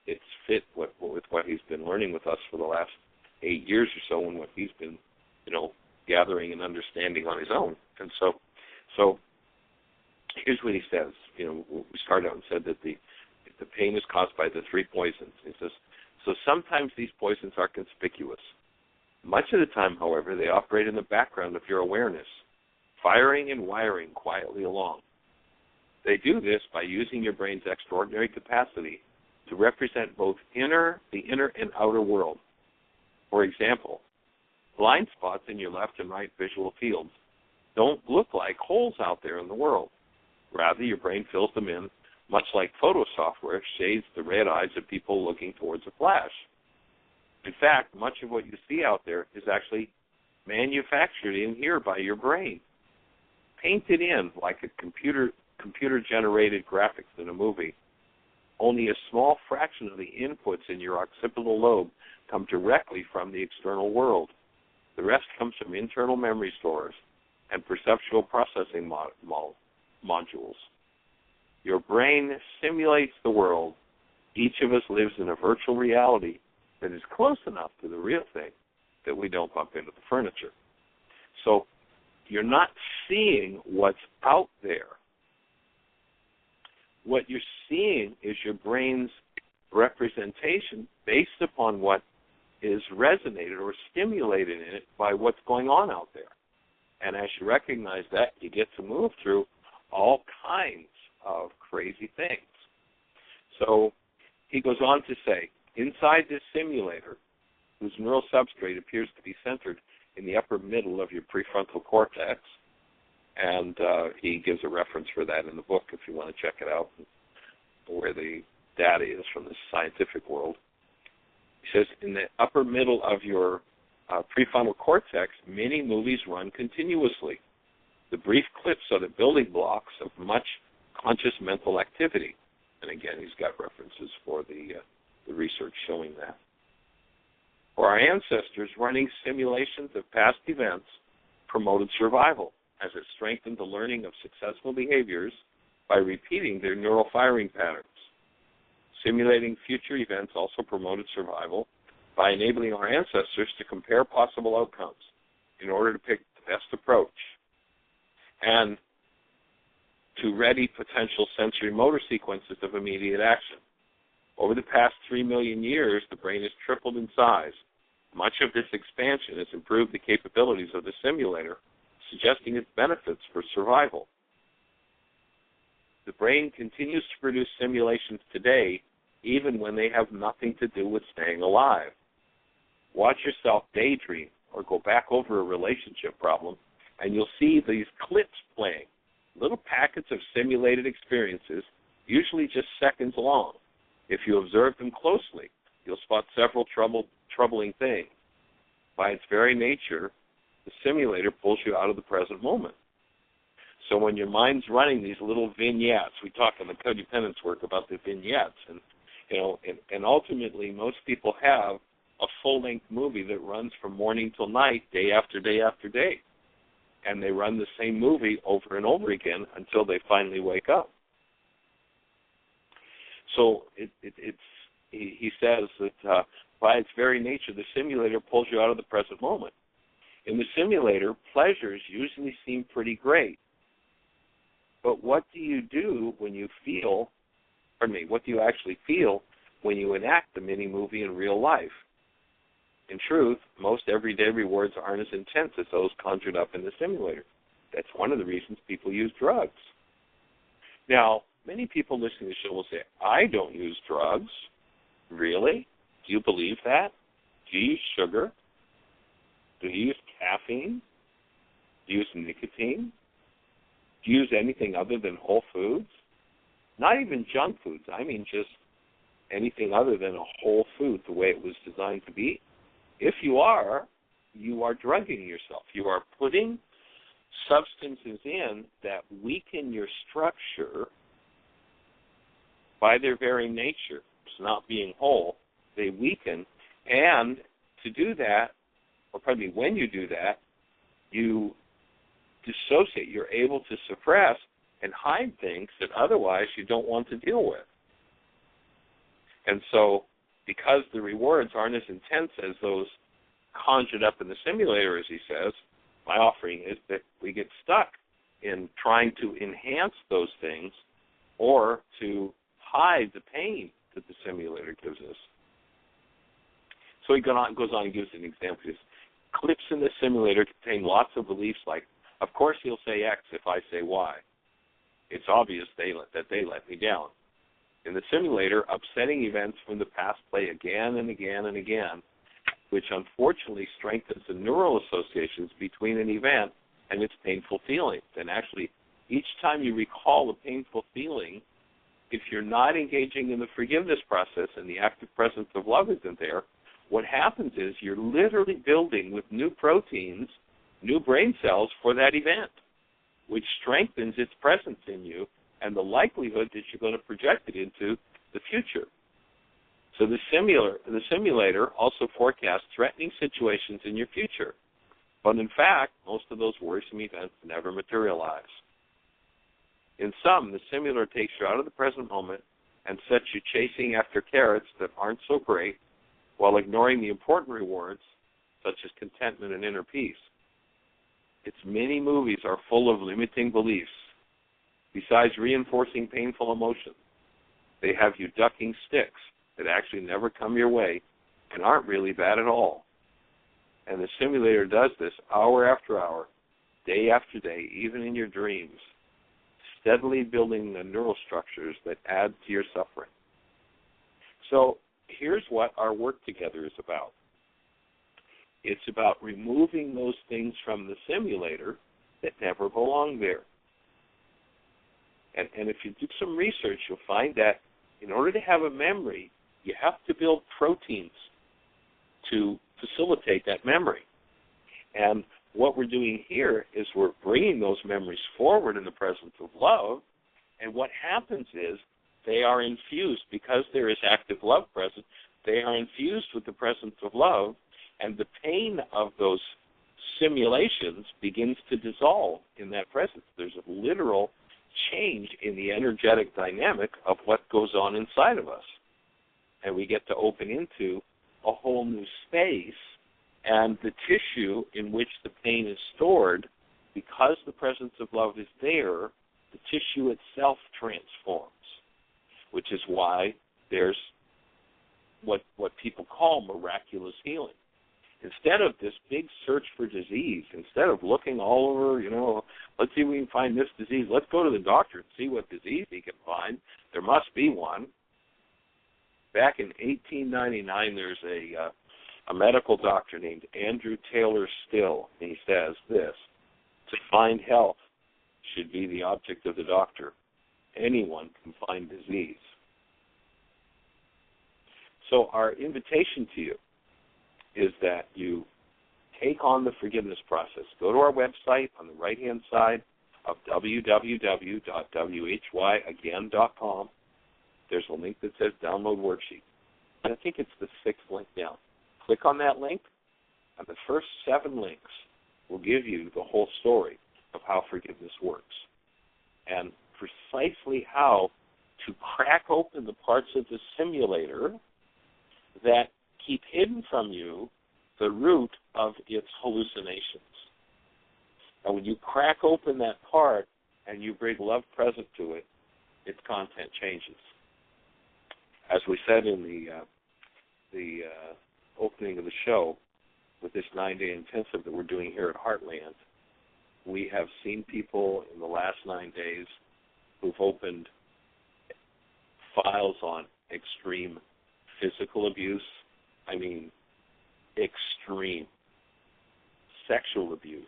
[SPEAKER 5] it's fit with what he's been learning with us for the last 8 years or so, and what he's been, gathering and understanding on his own. And so here's what he says. We started out and said that the pain is caused by the 3 poisons. He says, so sometimes these poisons are conspicuous. Much of the time, however, they operate in the background of your awareness, firing and wiring quietly along. They do this by using your brain's extraordinary capacity to represent both the inner and outer world. For example, blind spots in your left and right visual fields don't look like holes out there in the world. Rather, your brain fills them in, much like photo software shades the red eyes of people looking towards a flash. In fact, much of what you see out there is actually manufactured in here by your brain, painted in like a computer-generated graphics in a movie. Only a small fraction of the inputs in your occipital lobe come directly from the external world. The rest comes from internal memory stores and perceptual processing modules. Your brain simulates the world. Each of us lives in a virtual reality that is close enough to the real thing that we don't bump into the furniture. So you're not seeing what's out there. What you're seeing is your brain's representation based upon what is resonated or stimulated in it by what's going on out there. And as you recognize that, you get to move through all kinds of crazy things. So he goes on to say, inside this simulator, whose neural substrate appears to be centered in the upper middle of your prefrontal cortex, and he gives a reference for that in the book if you want to check it out, where the data is from the scientific world. He says, in the upper middle of your prefrontal cortex, many movies run continuously. The brief clips are the building blocks of much conscious mental activity. And again, he's got references for the research showing that. For our ancestors, running simulations of past events promoted survival, as it strengthened the learning of successful behaviors by repeating their neural firing patterns. Simulating future events also promoted survival by enabling our ancestors to compare possible outcomes in order to pick the best approach and to ready potential sensory motor sequences of immediate action. Over the past 3 million years, the brain has tripled in size. Much of this expansion has improved the capabilities of the simulator, suggesting its benefits for survival. The brain continues to produce simulations today, even when they have nothing to do with staying alive. Watch yourself daydream or go back over a relationship problem, and you'll see these clips playing, little packets of simulated experiences, usually just seconds long. If you observe them closely, you'll spot several troubling things. By its very nature, the simulator pulls you out of the present moment. So when your mind's running these little vignettes, we talk in the codependence work about the vignettes, and ultimately most people have a full-length movie that runs from morning till night, day after day after day. And they run the same movie over and over again until they finally wake up. So he says that by its very nature, the simulator pulls you out of the present moment. In the simulator, pleasures usually seem pretty great. But what do you do when you feel, what do you actually feel when you enact the mini-movie in real life? In truth, most everyday rewards aren't as intense as those conjured up in the simulator. That's one of the reasons people use drugs. Now, many people listening to the show will say, I don't use drugs. Really? Do you believe that? Do you use sugar? Do you use caffeine? Do you use nicotine? Do you use anything other than whole foods? Not even junk foods. I mean just anything other than a whole food, the way it was designed to be. If you are drugging yourself. You are putting substances in that weaken your structure by their very nature. It's not being whole. They weaken. And to do that, or probably when you do that, you dissociate. You're able to suppress and hide things that otherwise you don't want to deal with. And so because the rewards aren't as intense as those conjured up in the simulator, as he says, my offering is that we get stuck in trying to enhance those things or to hide the pain that the simulator gives us. So he goes on and gives an example. He says, clips in the simulator contain lots of beliefs like, of course he'll say X if I say Y. It's obvious that they let me down. In the simulator, upsetting events from the past play again and again and again, which unfortunately strengthens the neural associations between an event and its painful feelings. And actually, each time you recall a painful feeling, if you're not engaging in the forgiveness process and the active presence of love isn't there, what happens is you're literally building with new proteins, new brain cells for that event, which strengthens its presence in you and the likelihood that you're going to project it into the future. So the simulator also forecasts threatening situations in your future. But in fact, most of those worrisome events never materialize. In sum, the simulator takes you out of the present moment and sets you chasing after carrots that aren't so great while ignoring the important rewards such as contentment and inner peace. Its many movies are full of limiting beliefs. Besides reinforcing painful emotions, they have you ducking sticks that actually never come your way and aren't really bad at all. And the simulator does this hour after hour, day after day, even in your dreams, steadily building the neural structures that add to your suffering. So here's what our work together is about. It's about removing those things from the simulator that never belong there. And if you do some research, you'll find that in order to have a memory, you have to build proteins to facilitate that memory. And what we're doing here is we're bringing those memories forward in the presence of love, and what happens is they are infused, because there is active love present, they are infused with the presence of love, and the pain of those simulations begins to dissolve in that presence. There's a literal change in the energetic dynamic of what goes on inside of us. And we get to open into a whole new space, and the tissue in which the pain is stored, because the presence of love is there, the tissue itself transforms, which is why there's what people call miraculous healing. Instead of this big search for disease, instead of looking all over, let's see if we can find this disease, let's go to the doctor and see what disease he can find. There must be one. Back in 1899, there's a medical doctor named Andrew Taylor Still, and he says this: to find health should be the object of the doctor. Anyone can find disease. So our invitation to you is that you take on the forgiveness process. Go to our website on the right-hand side of www.whyagain.com. There's a link that says Download Worksheet. And I think it's the 6th link down. Click on that link, and the first 7 links will give you the whole story of how forgiveness works and precisely how to crack open the parts of the simulator that keep hidden from you the root of its hallucinations. And when you crack open that part and you bring love present to it, its content changes. As we said in the opening of the show, with this 9-day intensive that we're doing here at Heartland, we have seen people in the last 9 days who've opened files on extreme physical abuse, extreme sexual abuse,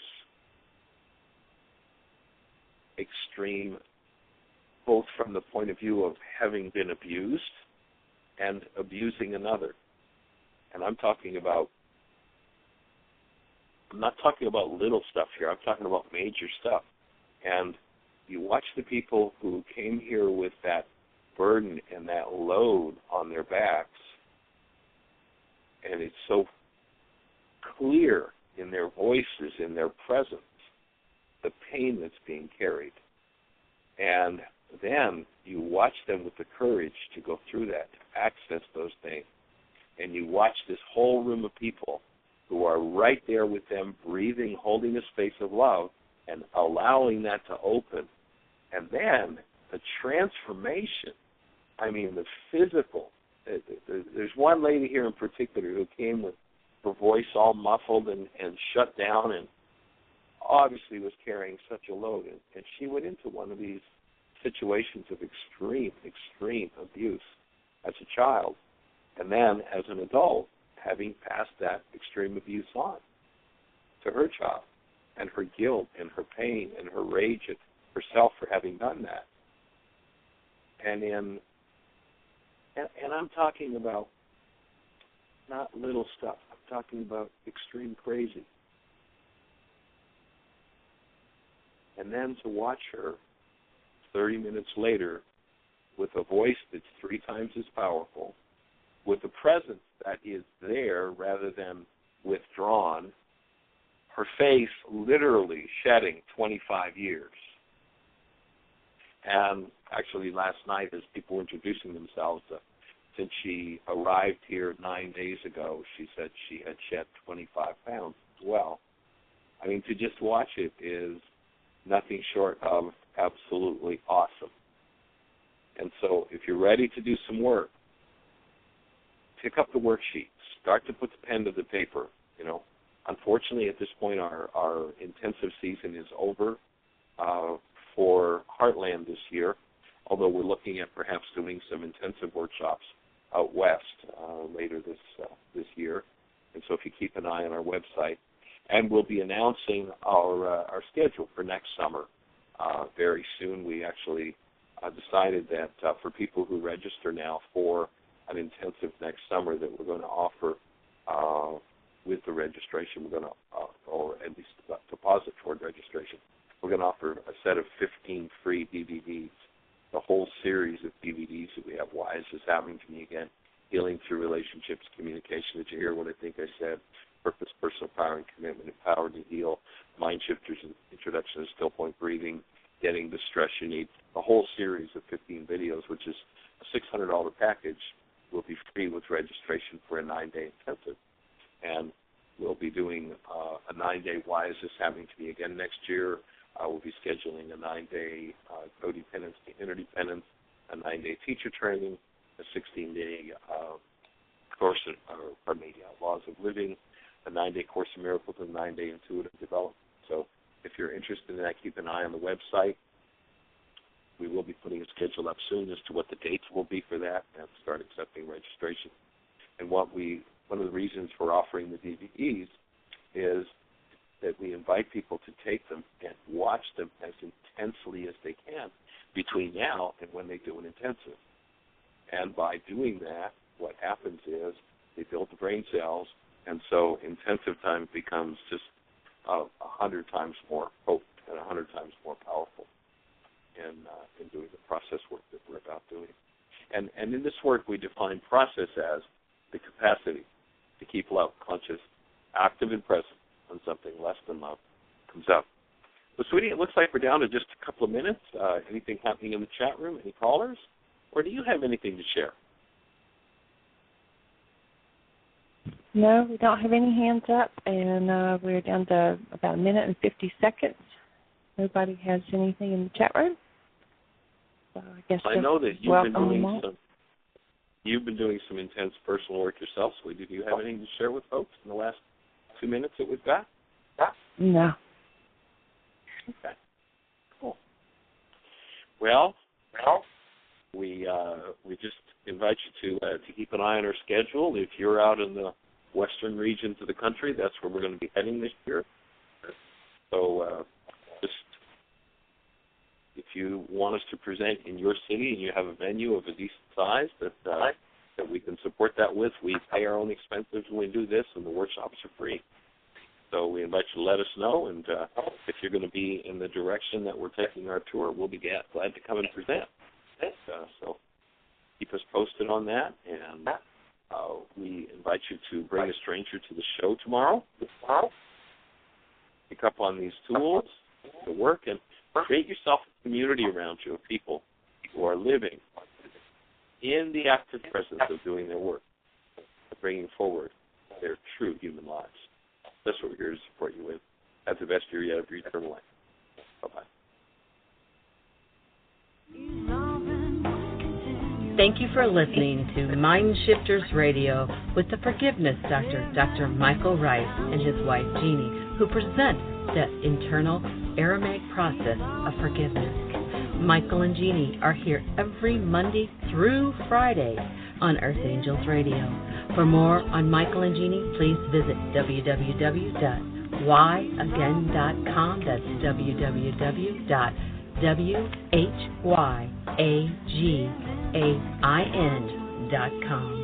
[SPEAKER 5] extreme both from the point of view of having been abused and abusing another. And I'm not talking about little stuff here. I'm talking about major stuff. And you watch the people who came here with that burden and that load on their backs, and it's so clear in their voices, in their presence, the pain that's being carried. And then you watch them with the courage to go through that, to access those things. And you watch this whole room of people who are right there with them, breathing, holding a space of love, and allowing that to open. And then the transformation, the physical. There's one lady here in particular who came with her voice all muffled and shut down, and obviously was carrying such a load. And she went into one of these situations of extreme abuse as a child, and then as an adult, having passed that extreme abuse on to her child, and her guilt and her pain and her rage at herself for having done that. And I'm talking about not little stuff. I'm talking about extreme crazy. And then to watch her 30 minutes later with a voice that's 3 times as powerful, with a presence that is there rather than withdrawn, her face literally shedding 25 years. And actually last night, as people were introducing themselves, since she arrived here 9 days ago, she said she had shed 25 pounds as well. I mean, to just watch it is nothing short of absolutely awesome. And so if you're ready to do some work, pick up the worksheets. Start to put the pen to the paper. You know, unfortunately, at this point, our intensive season is over for Heartland this year, although we're looking at perhaps doing some intensive workshops out west later this year. And so if you keep an eye on our website, and we'll be announcing our schedule for next summer very soon. We actually decided that for people who register now for an intensive next summer, that we're going to offer with the registration, we're going to, or at least deposit toward registration, we're going to offer a set of 15 free DVDs, the whole series of DVDs that we have. Why is this happening to me again? Healing through relationships, communication. Did you hear what I think I said? Purpose, personal power, and commitment, empowered to heal. MindShifters, introduction to still point breathing, getting the stress you need. The whole series of 15 videos, which is a $600 package, will be free with registration for a 9-day intensive. And we'll be doing a 9-day Why Is This Happening to Me Again next year. We'll be scheduling a 9-day codependence to interdependence, a 9-day teacher training, a 16-day course, Laws of Living, a 9-day Course in Miracles, and a 9-day Intuitive Development. So if you're interested in that, keep an eye on the website. We will be putting a schedule up soon as to what the dates will be for that and start accepting registration. And one of the reasons for offering the DVDs is that we invite people to take them and watch them as intensely as they can between now and when they do an intensive. And by doing that, what happens is they build the brain cells, and so intensive time becomes just 100 times more potent and 100 times more powerful in doing the process work that we're about doing. And in this work, we define process as the capacity to keep love conscious, active, and present when something less than love comes up. So, sweetie, it looks like we're down to just a couple of minutes. Anything happening in the chat room? Any callers? Or do you have anything to share?
[SPEAKER 4] No, we don't have any hands up, and we're down to about a minute and 50 seconds. Nobody has anything in the chat room. So I guess
[SPEAKER 5] I know that you've been doing some intense personal work yourself, sweetie. Do you have anything to share with folks in the last 2 minutes that we've got?
[SPEAKER 4] No.
[SPEAKER 5] Okay. Cool. Well, we just invite you to keep an eye on our schedule. If you're out in the western regions of the country, that's where we're going to be heading this year. So just if you want us to present in your city and you have a venue of a decent size that we can support that with, we pay our own expenses when we do this, and the workshops are free. So we invite you to let us know, and if you're going to be in the direction that we're taking our tour, we'll be glad to come and present. So keep us posted on that, and we invite you to bring a stranger to the show tomorrow. Pick up on these tools to work, and create yourself a community around you of people who are living in the active presence of doing their work, bringing forward their true human lives. That's what we're here to support you with. Have the best year yet of your eternal life. Bye-bye.
[SPEAKER 2] Thank you for listening to MindShifters Radio with the Forgiveness Doctor, Dr. Michael Ryce, and his wife, Jeanie, who present the internal Aramaic process of forgiveness. Michael and Jeanie are here every Monday through Friday on Earth Angels Radio. For more on Michael and Jeanie, please visit www.whyagain.com. That's www.whyagain.com.